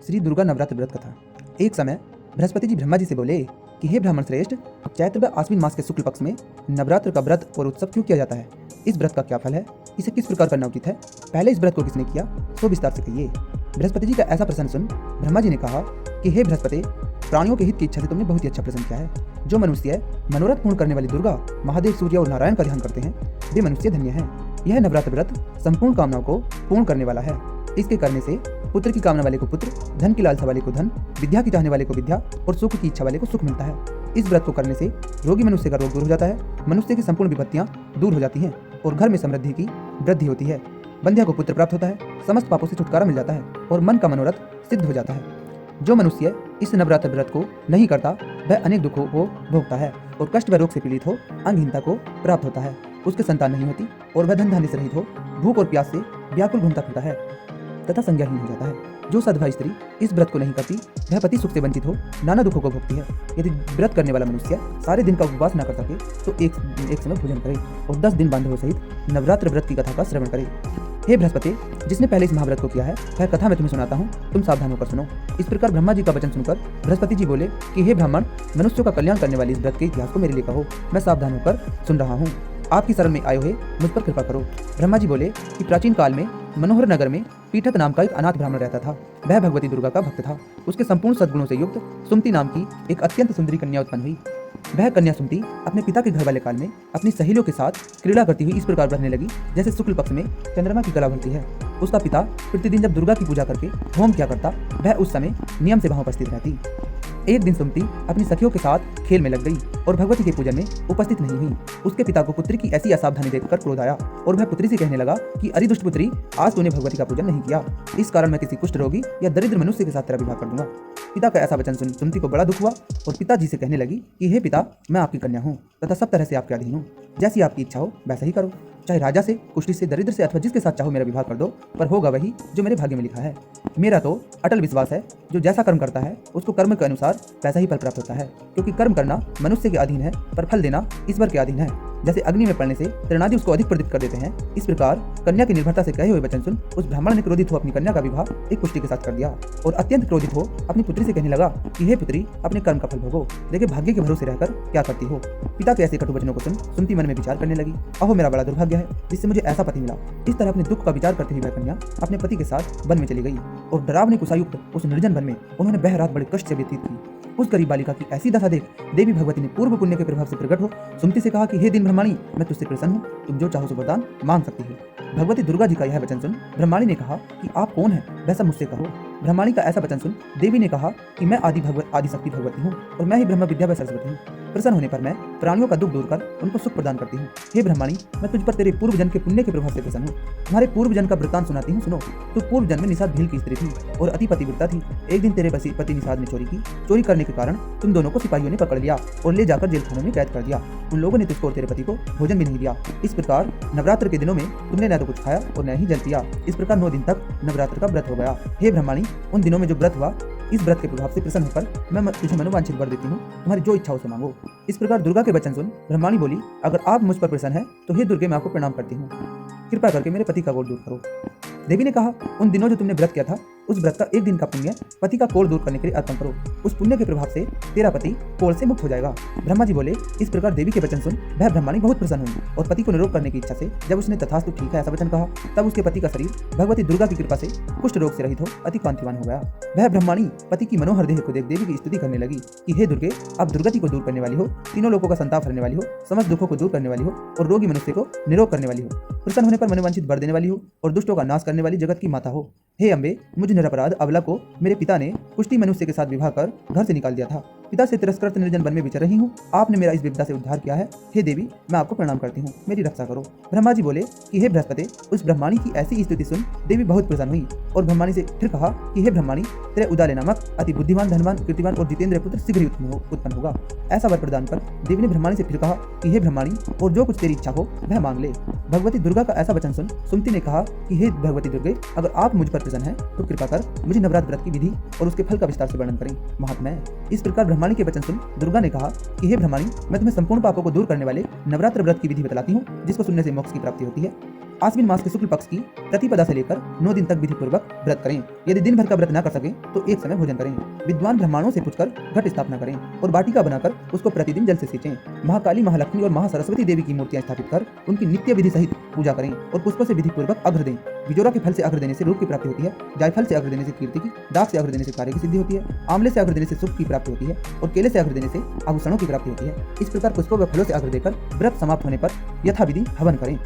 श्री दुर्गा नवरात्र व्रत कथा। एक समय बृहस्पति जी ब्रह्मा जी से बोले कि हे ब्राह्मण श्रेष्ठ, चैत्र व आश्विन मास के शुक्ल पक्ष में नवरात्र का व्रत और उत्सव क्यों किया जाता है? इस व्रत का क्या फल है? इसे किस प्रकार करना उचित है? पहले इस व्रत को किसने किया, सो विस्तार से कहिए। बृहस्पति जी का ऐसा प्रश्न सुन ब्रह्मा जी ने कहा कि हे बृहस्पति, प्राणियों के हित की इच्छा से तुमने बहुत ही अच्छा प्रश्न किया है। जो मनुष्य मनोरथ पूर्ण करने वाली दुर्गा, महादेव, सूर्य और नारायण का ध्यान करते हैं, वे मनुष्य धन्य हैं। यह नवरात्र व्रत संपूर्ण कामनाओं को पूर्ण करने वाला है। इसके करने से पुत्र की कामना वाले को पुत्र, धन की लालसा वाले को धन, विद्या की चाहने वाले को विद्या और सुख की इच्छा वाले को सुख मिलता है। इस व्रत को करने से रोगी मनुष्य का रोग दूर हो जाता है, मनुष्य की संपूर्ण विपत्तियां दूर हो जाती हैं और घर में समृद्धि की वृद्धि होती है। बंध्या को पुत्र प्राप्त होता है, समस्त पापों से छुटकारा मिल जाता है और मन का मनोरथ सिद्ध हो जाता है। जो मनुष्य इस नवरात्र व्रत को नहीं करता, वह अनेक दुखों को भोगता है और कष्ट व रोग से पीड़ित हो अंगहीनता को प्राप्त होता है। उसके संतान नहीं होती और वह धन धान्य से रहित हो भूख और प्यास से व्याकुल घूमता फिरता है तथा संज्ञाहीन हो जाता है। जो सद्भावी स्त्री इस व्रत को नहीं करती, वह पति सुख से वंचित हो नाना दुखों को भोगती है। यदि व्रत करने वाला मनुष्य सारे दिन का उपवास न कर सके तो एक समय भोजन करे और 10 दिन बांधवों सहित नवरात्र व्रत की कथा का श्रवण करे। हे बृहस्पति, जिसने पहले इस महाव्रत को किया है, वह कथा मैं तुम्हें सुनाता हूँ, तुम सावधान होकर सुनो। इस प्रकार ब्रह्मा जी का वचन सुनकर बृहस्पति जी बोले कि हे ब्राह्मण, मनुष्यों का कल्याण करने वाली इस व्रत के इतिहास को मेरे लिए कहो, मैं सावधान होकर सुन रहा हूँ। आपकी शरण में आए हुए मुझ पर कृपा करो। ब्रह्मा जी बोले कि प्राचीन काल में मनोहर नगर में पीठक नाम का एक अनाथ ब्राह्मण रहता था। वह भगवती दुर्गा का भक्त था। उसके संपूर्ण सद्गुणों से युक्त सुमति नाम की एक अत्यंत सुंदरी कन्या उत्पन्न हुई। वह कन्या सुमति अपने पिता के घर वाले काल में अपनी सहेलियों के साथ क्रीड़ा करती हुई इस प्रकार बढ़ने लगी जैसे शुक्ल पक्ष में चंद्रमा की कला बढ़ती है। उसका पिता प्रतिदिन जब दुर्गा की पूजा करके होम किया करता, वह उस समय नियम से वहां उपस्थित रहती। एक दिन सुमति अपनी सखियों के साथ खेल में लग गई और भगवती के पूजन में उपस्थित नहीं हुई। उसके पिता को पुत्री की ऐसी असावधानी देखकर क्रोध आया और वह पुत्री से कहने लगा कि अरे दुष्ट पुत्री, आज तूने भगवती का पूजन नहीं किया, इस कारण मैं किसी कुष्ठ रोगी या दरिद्र मनुष्य के साथ तेरा विवाह कर दूंगा। पिता का ऐसा वचन सुन सुमति को बड़ा दुख हुआ और पिताजी से कहने लगी कि हे पिता, मैं आपकी कन्या हूँ तथा सब तरह से आपके अधीन हूँ। जैसी आपकी इच्छा हो वैसा ही करो। चाहे राजा से, कुष्ठी से, दरिद्र से अथवा जिसके साथ चाहो मेरा विवाह कर दो, पर होगा वही जो मेरे भाग्य में लिखा है। मेरा तो अटल विश्वास है, जो जैसा कर्म करता है उसको कर्म के अनुसार वैसा ही फल प्राप्त होता है। क्योंकि कर्म करना मनुष्य के अधीन है, पर फल देना ईश्वर के अधीन है। जैसे अग्नि में पड़ने से तृणादि उसको अधिक प्रदीप्त कर देते हैं, इस प्रकार कन्या की निर्भरता से कहे हुए वचन सुन उस ब्राह्मण ने क्रोधित हो अपनी कन्या का विवाह एक कुष्ठी के साथ कर दिया और अत्यंत क्रोधित हो अपनी पुत्री से कहने लगा कि हे पुत्री, अपने कर्म का फल भोगो, देखे भाग्य के भरोसे रहकर क्या करती हो। पिता के ऐसे कटु वचनों को सुन सुमति मन में विचार करने लगी, अहो मेरा बड़ा दुर्भाग्य है जिससे मुझे ऐसा पति मिला। इस तरह अपने दुख का विचार करते हुए वह कन्या अपने पति के साथ वन में चली गई और डरावने कुशायुक्त उस निर्जन वन में उन्होंने बह रात बड़े कष्ट से व्यतीत की। उस गरीब बालिका की ऐसी दशा देख देवी भगवती ने पूर्व पुण्य के प्रभाव से प्रकट हो सुमति से कहा कि हे दिन ब्रह्माणी, मैं तुझसे प्रसन्न हूँ, तुम जो चाहो सो वरदान मांग सकती हो। भगवती दुर्गा जी का यह वचन सुन ब्रह्माणी ने कहा कि आप कौन है, वैसा मुझसे कहो। ब्रह्माणी का ऐसा वचन सुन देवी ने कहा कि मैं आदिशक्ति भगवती हूँ और मैं ही ब्रह्म विद्या व सरस्वती हूँ। प्रसन्न होने पर मैं प्राणियों का दुख दूर कर उनको सुख प्रदान करती हूँ। हे ब्रह्माणी, मैं तुझ पर तेरे पूर्व जन्म के पुण्य के प्रभाव से प्रसन्न हूँ। तुम्हारे पूर्व जन्म का वृत्तांत सुनाती हूँ, सुनो। तू पूर्व जन्म में निषाद भील की स्त्री थी और अति पतिव्रता थी। एक दिन तेरे पति निषाद ने चोरी की। चोरी करने के कारण तुम दोनों को सिपाहियों ने पकड़ लिया और ले जाकर जेल खाने में कैद कर दिया। उन लोगों ने तुझको और तेरे पति को भोजन भी नहीं दिया। इस प्रकार नवरात्र के दिनों में तुमने न तो कुछ खाया और न ही जल पिया। इस प्रकार 9 दिन तक नवरात्र का व्रत हो गया। हे ब्रह्माणी, उन दिनों में जो व्रत हुआ, इस व्रत के प्रभाव से प्रसन्न होकर मैं तुझे मनोवांछित वर देती हूँ, तुम्हारी जो इच्छा हो सो मांगो। इस प्रकार दुर्गा के वचन सुन ब्रह्माणी बोली, अगर आप मुझ पर प्रसन्न है तो हे दुर्गे, मैं आपको प्रणाम करती हूँ, कृपा करके मेरे पति का कोढ़ दूर करो। देवी ने कहा, उन दिनों जो तुमने व्रत किया था उस व्रत का एक दिन का पुण्य पति का कोढ़ दूर करने के लिए अर्पण करो। उस पुण्य के प्रभाव से तेरा पति कोढ़ से मुक्त हो जाएगा। ब्रह्मा जी बोले। इस प्रकार देवी के वचन सुन वह ब्रह्माणी बहुत प्रसन्न हुई और पति को निरोग करने की इच्छा से जब उसने तथास्तु ठीक है ऐसा वचन कहा, तब उसके पति का शरीर भगवती दुर्गा की कृपा से कुष्ठ रोग से रहित हो अति कांतिवान हो गया। वह ब्रह्माणी पति की मनोहर देह को देख देवी की स्तुति करने लगी कि हे दुर्गे, आप दुर्गति को दूर करने वाली हो, तीनों लोगों का संताप हरने वाली हो, समस्त दुखों को दूर करने वाली हो और रोगी मनुष्य को निरोग करने वाली हो, प्रसन्न होने पर मनोवांछित वर देने वाली हो और दुष्टों का नाश करने वाली जगत की माता हो। हे अम्बे, मुझ निरपराध अबला को मेरे पिता ने कुष्ठी मनुष्य के साथ विवाह कर घर से निकाल दिया था। पिता से तिरस्कृत निर्जन वन में विचर रही हूँ, आपने मेरा इस विपदा से उद्धार किया है। हे देवी, मैं आपको प्रणाम करती हूँ, मेरी रक्षा करो। ब्रह्मा जी बोले कि हे बृहस्पति, उस ब्रह्माणी की ऐसी स्तुति सुन देवी बहुत प्रसन्न हुई और ब्रह्माणी से फिर कहा कि हे ब्रह्माणी, तेरे उदाले नामक अति बुद्धिमान, धनवान, कीर्तिवान और जितेंद्र पुत्र शीघ्र ही उत्पन्न होगा। ऐसा वर प्रदान कर देवी ने ब्रह्माणी से फिर कहा कि हे ब्रह्माणी, और जो कुछ तेरी इच्छा हो वह मांग ले। भगवती दुर्गा का ऐसा वचन सुन सुमति ने कहा कि हे भगवती दुर्गे, अगर आप मुझ पर प्रसन्न हैं तो कृपा कर मुझे नवरात्र व्रत की विधि और उसके फल का विस्तार से वर्णन करें। महात्मा, इस प्रकार ब्रह्माणी के वचन सुन दुर्गा ने कहा कि हे ब्रह्माणी, मैं तुम्हें संपूर्ण पापों को दूर करने वाले नवरात्र व्रत की विधि बतलाती हूँ, जिसको सुनने से मोक्ष की प्राप्ति होती है। आश्विन मास के शुक्ल पक्ष की प्रतिपदा से लेकर 9 दिन तक विधि पूर्वक व्रत करें। यदि दिन भर का व्रत न कर सकें तो एक समय भोजन करें। विद्वान ब्राह्मणों से पूछकर घट स्थापना करें और वाटिका बनाकर उसको प्रतिदिन जल से सींचें। महाकाली, महालक्ष्मी और महासरस्वती देवी की मूर्तियां स्थापित कर उनकी नित्य विधि सहित पूजा करें और पुष्पों से विधि पूर्वक अघ्र दें। बिजोरा के फल से अघ्र देने से रोग की प्राप्ति होती है। जायफल से अघ्र देने से कीर्ति की, डाक से अघ्र देने से कार्य की सिद्धि होती है। आंवले से अघ्र देने से सुख की प्राप्ति होती है और केले से अघ्र देने से आभूषणों की प्राप्ति होती है। इस प्रकार पुष्पों व फलों से अघ्र देकर व्रत समाप्त होने पर यथाविधि हवन करें।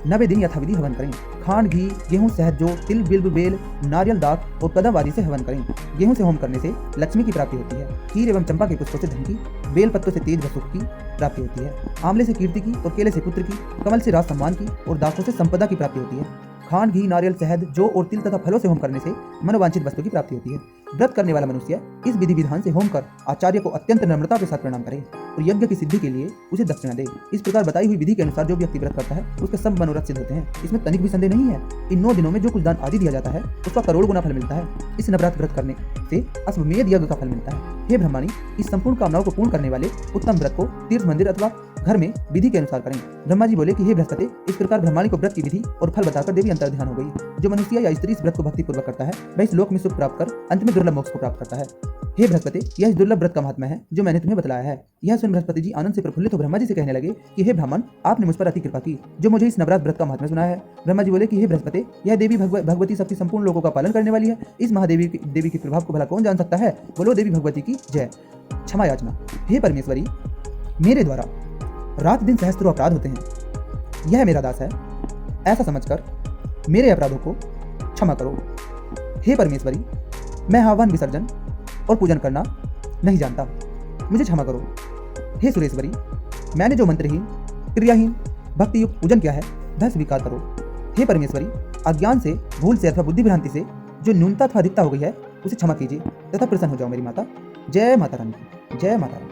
90 दिन यथाविधि हवन करें। खांड, घी, गेहूं, शहद, जौ, तिल, बिल्व, बेल, नारियल, दाख और कदम आदि से हवन करें। गेहूं से होम करने से लक्ष्मी की प्राप्ति होती है। हीर एवं चंपा के पुष्पों से धन की, बेल पत्तों से तेज व सुख की प्राप्ति होती है। आंवले से कीर्ति की और केले से पुत्र की, कमल से राज सम्मान की और दाखों से संपदा की प्राप्ति होती है। खांड, घी, नारियल, शहद, जौ और तिल तथा फलों से होम करने से मनोवांछित वस्तु की प्राप्ति होती है। व्रत करने वाला मनुष्य इस विधि विधान से होम कर आचार्य को अत्यंत नम्रता के साथ प्रणाम करे और यज्ञ की सिद्धि के लिए उसे दक्षिणा दे। इस प्रकार बताई हुई विधि के अनुसार जो व्यक्ति व्रत करता है उसके सब मनोरथ सिद्ध होते हैं। इसमें तनिक भी संदेह नहीं है। इन 9 दिनों में जो कुछ दान आदि दिया जाता है उसका करोड़ गुना फल मिलता है। इस नवरात्र व्रत करने से अश्वमेध यज्ञ का फल मिलता है। हे ब्रह्माणी, इस संपूर्ण कामनाओं को पूर्ण करने वाले उत्तम व्रत को तीर्थ, मंदिर अथवा घर में विधि के अनुसार करें। ब्रह्मा जी बोले कि हे बृहस्पति, इस प्रकार ब्रह्माणी को व्रत की विधि और फल बताकर देवी अंतर ध्यान हो गई। जो मनुष्य या स्त्री इस व्रत को भक्ति पूर्वक करता है वह इस लोक में सुख प्राप्त कर अंत में दुर्लभ मोक्ष को प्राप्त करता है। हे बृहस्पति, यह इस दुर्लभ व्रत का महात्मा है जो मैंने तुम्हें बतलाया है। यह सुन बृहस्पति जी आनंद से प्रफुल्लित हो ब्रह्मा जी से कहने लगे कि हे ब्राह्मण, आपने मुझ पर अति कृपा की जो मुझे इस नवरात्र व्रत का महात्मा सुनाया है। ब्रह्मा जी बोले कि हे बृहस्पति, यह देवी भगवती सबकी संपूर्ण लोगों का पालन करने वाली है। इस महादेवी देवी के प्रभाव को भला कौन जान सकता है। बोलो देवी भगवती की जय। क्षमा याचना। हे परमेश्वरी, मेरे द्वारा रात दिन सहस्त्रों अपराध होते हैं। यह मेरा दास है, ऐसा समझकर मेरे अपराधों को क्षमा करो। हे परमेश्वरी, मैं हवन विसर्जन और पूजन करना नहीं जानता, मुझे क्षमा करो। हे सुरेश्वरी, मैंने जो मंत्रहीन, क्रियाहीन, भक्तियुक्त पूजन किया है वह स्वीकार करो। हे परमेश्वरी, अज्ञान से, भूल से अथवा बुद्धि भ्रांति से जो न्यूनता अथवा अधिकता हो गई है उसे क्षमा कीजिए तथा प्रसन्न हो जाओ मेरी माता। जय माता रानी की, जय माता रानी।